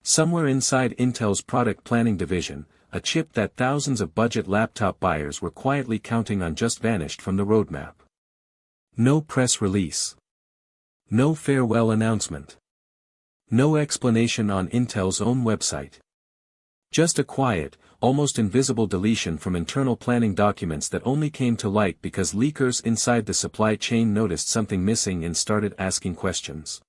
Somewhere inside Intel's product planning division, a chip that thousands of budget laptop buyers were quietly counting on just vanished from the roadmap. No press release. No farewell announcement. No explanation on Intel's own website. Just a quiet, almost invisible deletion from internal planning documents that only came to light because leakers inside the supply chain noticed something missing and started asking questions.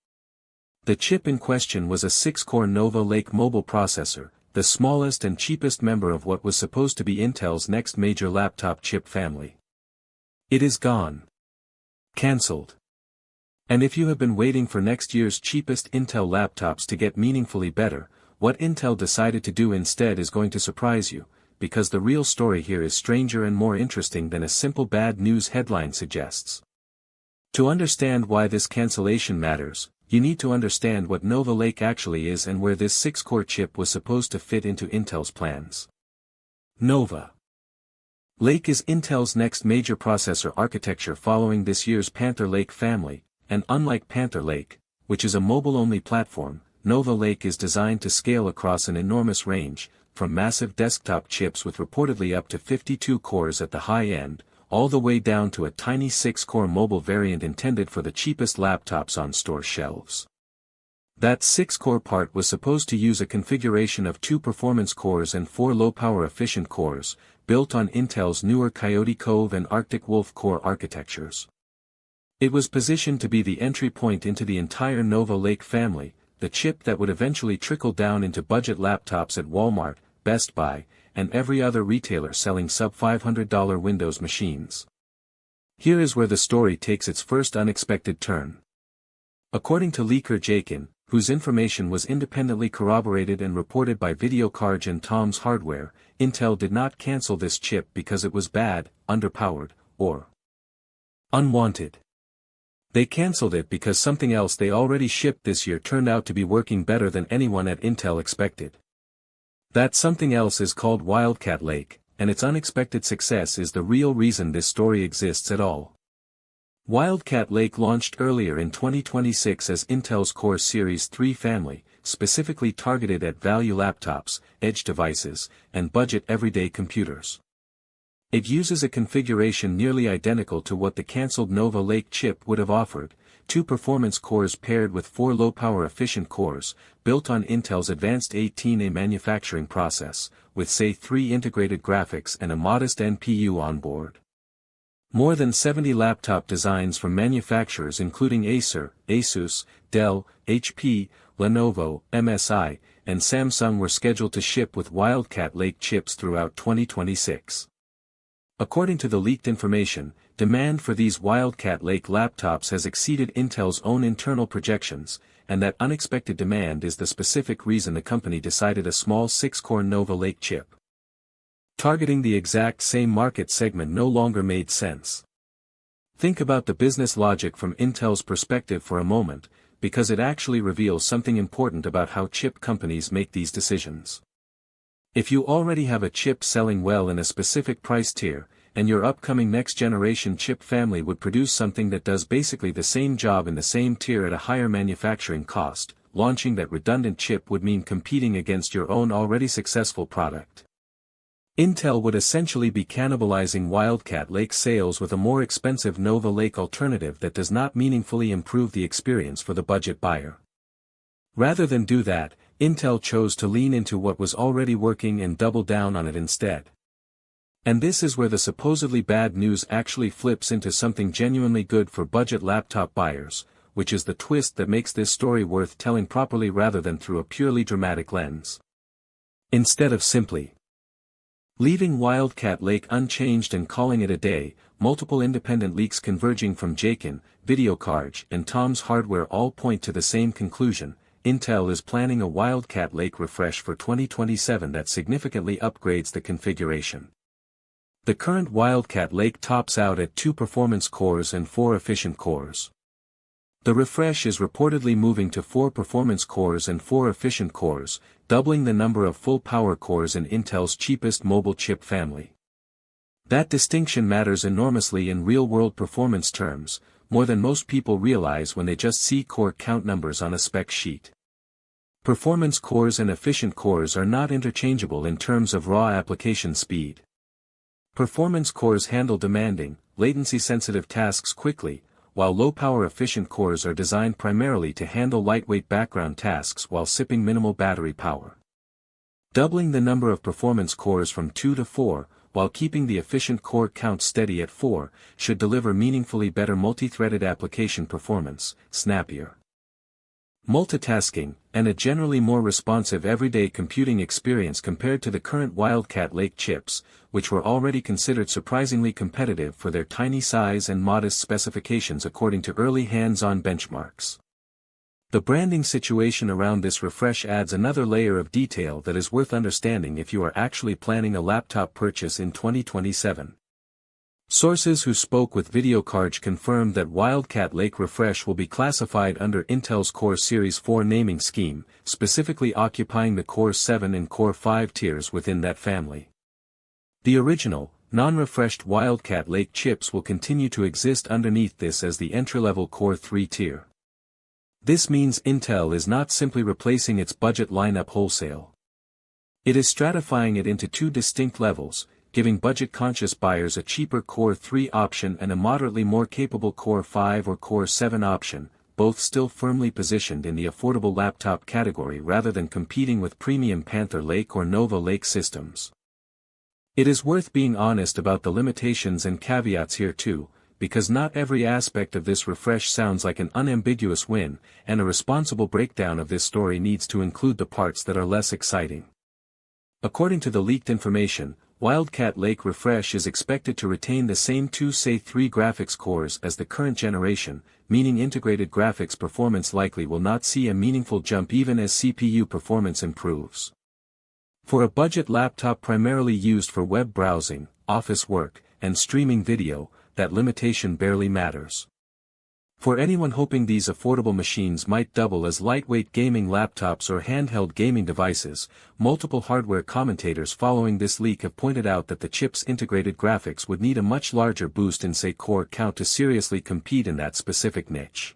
The chip in question was a 6-core Nova Lake mobile processor, the smallest and cheapest member of what was supposed to be Intel's next major laptop chip family. It is gone. Cancelled. And if you have been waiting for next year's cheapest Intel laptops to get meaningfully better, what Intel decided to do instead is going to surprise you, because the real story here is stranger and more interesting than a simple bad news headline suggests. To understand why this cancellation matters, you need to understand what Nova Lake actually is and where this 6-core chip was supposed to fit into Intel's plans. Nova Lake is Intel's next major processor architecture following this year's Panther Lake family, and unlike Panther Lake, which is a mobile-only platform, Nova Lake is designed to scale across an enormous range, from massive desktop chips with reportedly up to 52 cores at the high end, all the way down to a tiny 6-core mobile variant intended for the cheapest laptops on store shelves. That 6-core part was supposed to use a configuration of 2 performance cores and 4 low-power efficient cores, built on Intel's newer Coyote Cove and Arctic Wolf core architectures. It was positioned to be the entry point into the entire Nova Lake family, the chip that would eventually trickle down into budget laptops at Walmart, Best Buy, and every other retailer selling sub-$500 Windows machines. Here is where the story takes its first unexpected turn. According to leaker Jakin, whose information was independently corroborated and reported by VideoCarge and Tom's Hardware, Intel did not cancel this chip because it was bad, underpowered, or unwanted. They canceled it because something else they already shipped this year turned out to be working better than anyone at Intel expected. That something else is called Wildcat Lake, and its unexpected success is the real reason this story exists at all. Wildcat Lake launched earlier in 2026 as Intel's Core Series 3 family, specifically targeted at value laptops, edge devices, and budget everyday computers. It uses a configuration nearly identical to what the cancelled Nova Lake chip would have offered, 2 performance cores paired with 4 low-power efficient cores, built on Intel's advanced 18A manufacturing process, with say 3 integrated graphics and a modest NPU on board. More than 70 laptop designs from manufacturers including Acer, Asus, Dell, HP, Lenovo, MSI, and Samsung were scheduled to ship with Wildcat Lake chips throughout 2026. According to the leaked information, demand for these Wildcat Lake laptops has exceeded Intel's own internal projections, and that unexpected demand is the specific reason the company decided a small 6-core Nova Lake chip. Targeting the exact same market segment no longer made sense. Think about the business logic from Intel's perspective for a moment, because it actually reveals something important about how chip companies make these decisions. If you already have a chip selling well in a specific price tier, and your upcoming next-generation chip family would produce something that does basically the same job in the same tier at a higher manufacturing cost, launching that redundant chip would mean competing against your own already successful product. Intel would essentially be cannibalizing Wildcat Lake sales with a more expensive Nova Lake alternative that does not meaningfully improve the experience for the budget buyer. Rather than do that, Intel chose to lean into what was already working and double down on it instead. And this is where the supposedly bad news actually flips into something genuinely good for budget laptop buyers, which is the twist that makes this story worth telling properly rather than through a purely dramatic lens. Instead of simply leaving Wildcat Lake unchanged and calling it a day, multiple independent leaks converging from Jakin, VideoCarge, and Tom's Hardware all point to the same conclusion. Intel is planning a Wildcat Lake refresh for 2027 that significantly upgrades the configuration. The current Wildcat Lake tops out at 2 performance cores and 4 efficient cores. The refresh is reportedly moving to 4 performance cores and 4 efficient cores, doubling the number of full power cores in Intel's cheapest mobile chip family. That distinction matters enormously in real-world performance terms, more than most people realize when they just see core count numbers on a spec sheet. Performance cores and efficient cores are not interchangeable in terms of raw application speed. Performance cores handle demanding, latency-sensitive tasks quickly, while low-power efficient cores are designed primarily to handle lightweight background tasks while sipping minimal battery power. Doubling the number of performance cores from 2 to 4, while keeping the efficient core count steady at 4, should deliver meaningfully better multi-threaded application performance, snappier multitasking, and a generally more responsive everyday computing experience compared to the current Wildcat Lake chips, which were already considered surprisingly competitive for their tiny size and modest specifications according to early hands-on benchmarks. The branding situation around this refresh adds another layer of detail that is worth understanding if you are actually planning a laptop purchase in 2027. Sources who spoke with VideoCarge confirmed that Wildcat Lake Refresh will be classified under Intel's Core Series 4 naming scheme, specifically occupying the Core 7 and Core 5 tiers within that family. The original, non-refreshed Wildcat Lake chips will continue to exist underneath this as the entry-level Core 3 tier. This means Intel is not simply replacing its budget lineup wholesale. It is stratifying it into two distinct levels, giving budget-conscious buyers a cheaper Core 3 option and a moderately more capable Core 5 or Core 7 option, both still firmly positioned in the affordable laptop category rather than competing with premium Panther Lake or Nova Lake systems. It is worth being honest about the limitations and caveats here too, because not every aspect of this refresh sounds like an unambiguous win, and a responsible breakdown of this story needs to include the parts that are less exciting. According to the leaked information, Wildcat Lake Refresh is expected to retain the same 2 say 3 graphics cores as the current generation, meaning integrated graphics performance likely will not see a meaningful jump even as CPU performance improves. For a budget laptop primarily used for web browsing, office work, and streaming video, that limitation barely matters. For anyone hoping these affordable machines might double as lightweight gaming laptops or handheld gaming devices, multiple hardware commentators following this leak have pointed out that the chip's integrated graphics would need a much larger boost in say core count to seriously compete in that specific niche.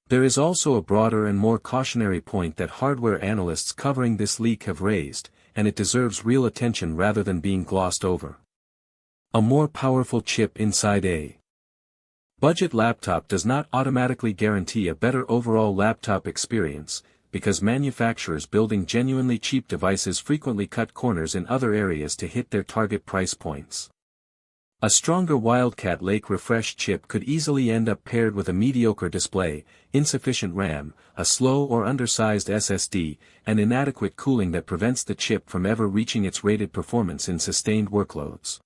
There is also a broader and more cautionary point that hardware analysts covering this leak have raised, and it deserves real attention rather than being glossed over. A more powerful chip inside a budget laptop does not automatically guarantee a better overall laptop experience, because manufacturers building genuinely cheap devices frequently cut corners in other areas to hit their target price points. A stronger Wildcat Lake Refresh chip could easily end up paired with a mediocre display, insufficient RAM, a slow or undersized SSD, and inadequate cooling that prevents the chip from ever reaching its rated performance in sustained workloads.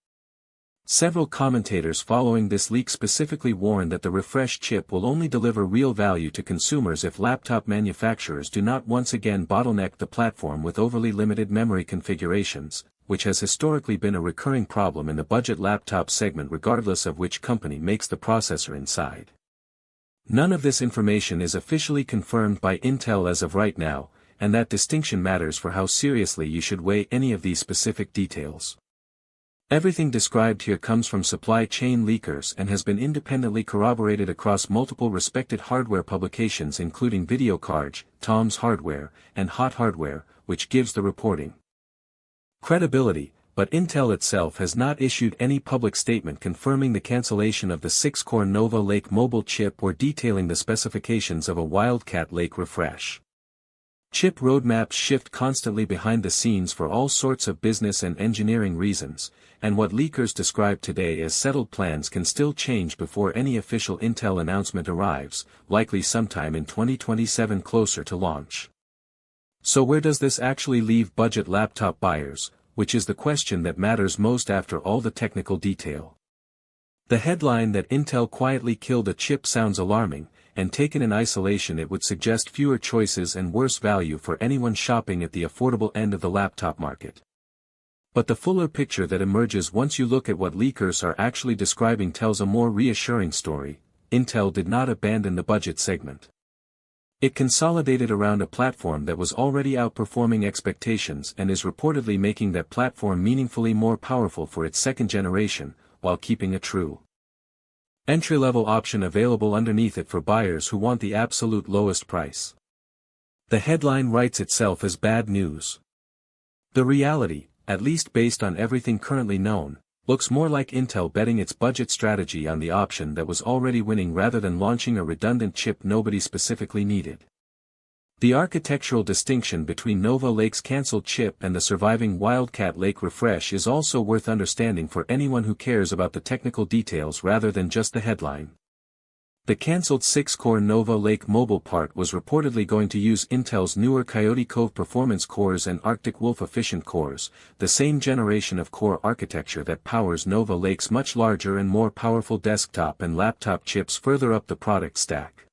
Several commentators following this leak specifically warn that the refresh chip will only deliver real value to consumers if laptop manufacturers do not once again bottleneck the platform with overly limited memory configurations, which has historically been a recurring problem in the budget laptop segment regardless of which company makes the processor inside. None of this information is officially confirmed by Intel as of right now, and that distinction matters for how seriously you should weigh any of these specific details. Everything described here comes from supply chain leakers and has been independently corroborated across multiple respected hardware publications including VideoCarge, Tom's Hardware, and Hot Hardware, which gives the reporting credibility, but Intel itself has not issued any public statement confirming the cancellation of the 6-core Nova Lake mobile chip or detailing the specifications of a Wildcat Lake Refresh. Chip roadmaps shift constantly behind the scenes for all sorts of business and engineering reasons, and what leakers describe today as settled plans can still change before any official Intel announcement arrives, likely sometime in 2027 closer to launch. So where does this actually leave budget laptop buyers, which is the question that matters most after all the technical detail? The headline that Intel quietly killed a chip sounds alarming, and taken in isolation it would suggest fewer choices and worse value for anyone shopping at the affordable end of the laptop market. But the fuller picture that emerges once you look at what leakers are actually describing tells a more reassuring story. Intel did not abandon the budget segment. It consolidated around a platform that was already outperforming expectations and is reportedly making that platform meaningfully more powerful for its second generation, while keeping a true entry-level option available underneath it for buyers who want the absolute lowest price. The headline writes itself as bad news. The reality, at least based on everything currently known, looks more like Intel betting its budget strategy on the option that was already winning rather than launching a redundant chip nobody specifically needed. The architectural distinction between Nova Lake's cancelled chip and the surviving Wildcat Lake refresh is also worth understanding for anyone who cares about the technical details rather than just the headline. The cancelled 6-core Nova Lake mobile part was reportedly going to use Intel's newer Coyote Cove performance cores and Arctic Wolf efficient cores, the same generation of core architecture that powers Nova Lake's much larger and more powerful desktop and laptop chips further up the product stack.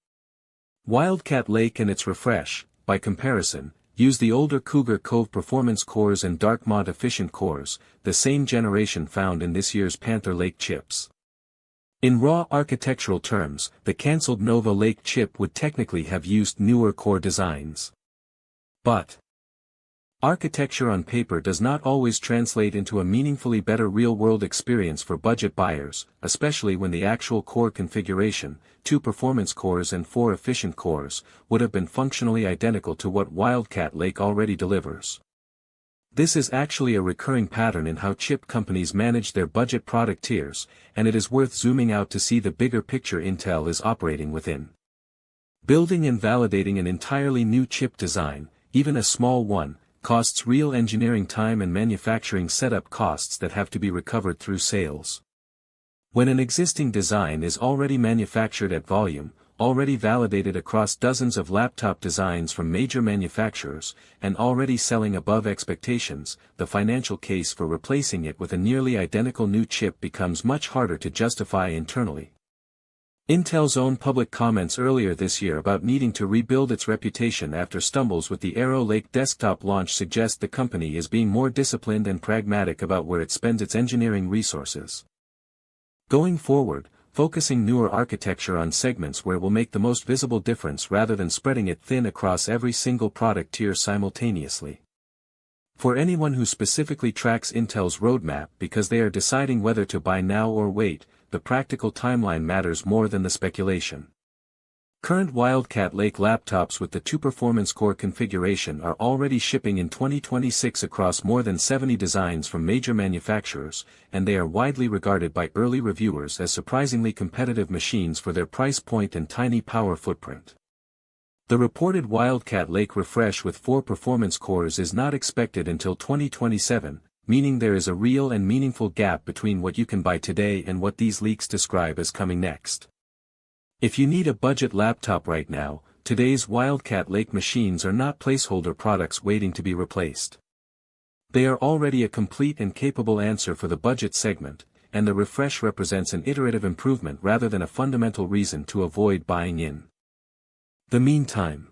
Wildcat Lake and its refresh, by comparison, use the older Cougar Cove performance cores and Dark Mod efficient cores, the same generation found in this year's Panther Lake chips. In raw architectural terms, the cancelled Nova Lake chip would technically have used newer core designs. But architecture on paper does not always translate into a meaningfully better real-world experience for budget buyers, especially when the actual core configuration, 2 performance cores and 4 efficient cores, would have been functionally identical to what Wildcat Lake already delivers. This is actually a recurring pattern in how chip companies manage their budget product tiers, and it is worth zooming out to see the bigger picture Intel is operating within. Building and validating an entirely new chip design, even a small one, costs real engineering time and manufacturing setup costs that have to be recovered through sales. When an existing design is already manufactured at volume, already validated across dozens of laptop designs from major manufacturers, and already selling above expectations, the financial case for replacing it with a nearly identical new chip becomes much harder to justify internally. Intel's own public comments earlier this year about needing to rebuild its reputation after stumbles with the Arrow Lake desktop launch suggest the company is being more disciplined and pragmatic about where it spends its engineering resources. Going forward, focusing newer architecture on segments where it will make the most visible difference rather than spreading it thin across every single product tier simultaneously. For anyone who specifically tracks Intel's roadmap because they are deciding whether to buy now or wait, the practical timeline matters more than the speculation. Current Wildcat Lake laptops with the 2 performance core configuration are already shipping in 2026 across more than 70 designs from major manufacturers, and they are widely regarded by early reviewers as surprisingly competitive machines for their price point and tiny power footprint. The reported Wildcat Lake refresh with 4 performance cores is not expected until 2027, meaning there is a real and meaningful gap between what you can buy today and what these leaks describe as coming next. If you need a budget laptop right now, today's Wildcat Lake machines are not placeholder products waiting to be replaced. They are already a complete and capable answer for the budget segment, and the refresh represents an iterative improvement rather than a fundamental reason to avoid buying in. The meantime.